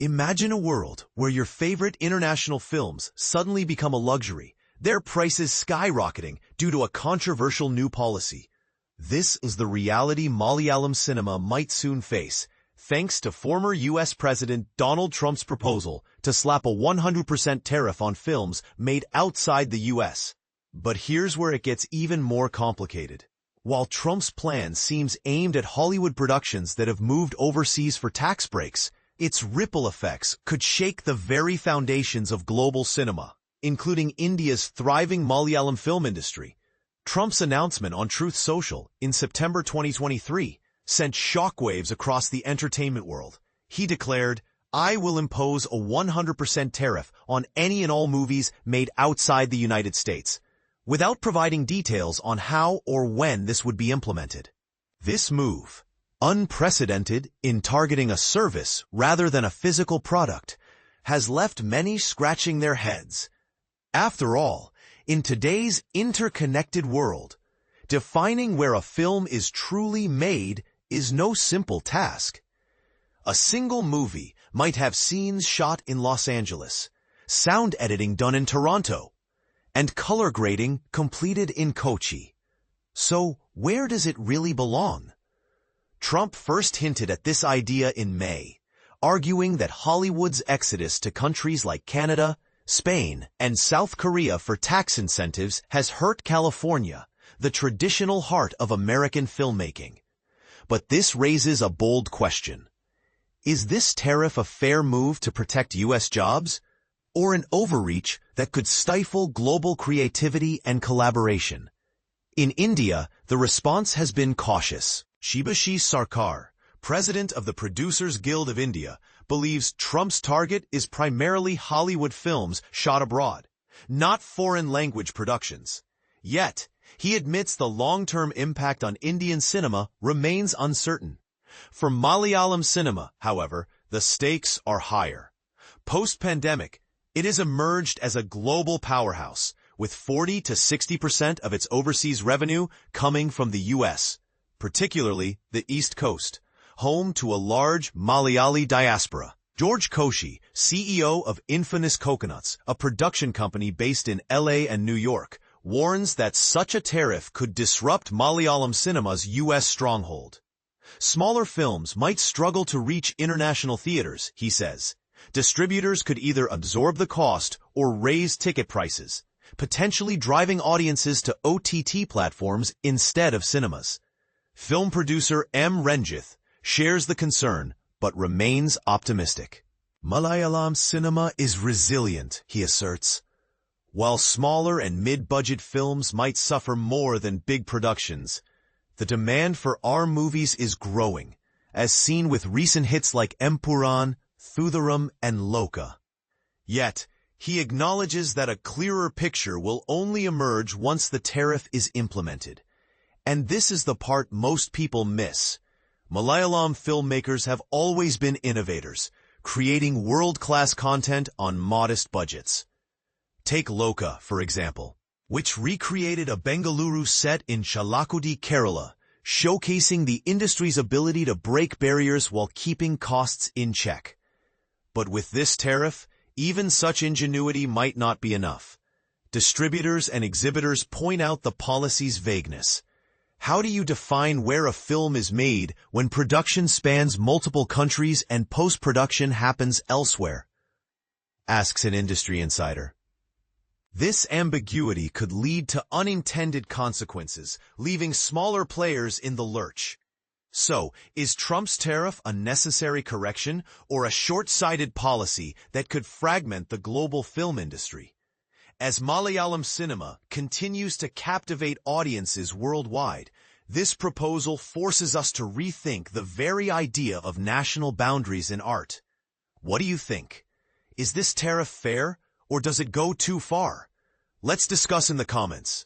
Imagine a world where your favorite international films suddenly become a luxury, their prices skyrocketing due to a controversial new policy. This is the reality Malayalam cinema might soon face, thanks to former U.S. President Donald Trump's proposal to slap a 100% tariff on films made outside the U.S. But here's where it gets even more complicated. While Trump's plan seems aimed at Hollywood productions that have moved overseas for tax breaks, its ripple effects could shake the very foundations of global cinema, including India's thriving Malayalam film industry. Trump's announcement on Truth Social in September 2023 sent shockwaves across the entertainment world. He declared, "I will impose a 100% tariff on any and all movies made outside the United States," without providing details on how or when this would be implemented. This move, unprecedented in targeting a service rather than a physical product, has left many scratching their heads. After all, in today's interconnected world, defining where a film is truly made is no simple task. A single movie might have scenes shot in Los Angeles, sound editing done in Toronto, and color grading completed in Kochi. So where does it really belong? Trump first hinted at this idea in May, arguing that Hollywood's exodus to countries like Canada, Spain, and South Korea for tax incentives has hurt California, the traditional heart of American filmmaking. But this raises a bold question. Is this tariff a fair move to protect U.S. jobs, or an overreach that could stifle global creativity and collaboration? In India, the response has been cautious. Shivashish Sarkar, president of the Producers Guild of India, believes Trump's target is primarily Hollywood films shot abroad, not foreign-language productions. Yet, he admits the long-term impact on Indian cinema remains uncertain. For Malayalam cinema, however, the stakes are higher. Post-pandemic, it has emerged as a global powerhouse, with 40 to 60% of its overseas revenue coming from the U.S., particularly the East Coast, home to a large Malayali diaspora. George Koshy, CEO of Infamous Coconuts, a production company based in LA and New York, warns that such a tariff could disrupt Malayalam cinema's U.S. stronghold. Smaller films might struggle to reach international theaters, he says. Distributors could either absorb the cost or raise ticket prices, potentially driving audiences to OTT platforms instead of cinemas. Film producer M Renjith shares the concern, but remains optimistic. Malayalam cinema is resilient, he asserts. While smaller and mid-budget films might suffer more than big productions, the demand for our movies is growing, as seen with recent hits like Empuran, Thutharam, and Loka. Yet, he acknowledges that a clearer picture will only emerge once the tariff is implemented. And this is the part most people miss. Malayalam filmmakers have always been innovators, creating world-class content on modest budgets. Take Loka, for example, which recreated a Bengaluru set in Chalakudi, Kerala, showcasing the industry's ability to break barriers while keeping costs in check. But with this tariff, even such ingenuity might not be enough. Distributors and exhibitors point out the policy's vagueness. How do you define where a film is made when production spans multiple countries and post-production happens elsewhere? Asks an industry insider. This ambiguity could lead to unintended consequences, leaving smaller players in the lurch. So, is Trump's tariff a necessary correction or a short-sighted policy that could fragment the global film industry? As Malayalam cinema continues to captivate audiences worldwide, this proposal forces us to rethink the very idea of national boundaries in art. What do you think? Is this tariff fair, or does it go too far? Let's discuss in the comments.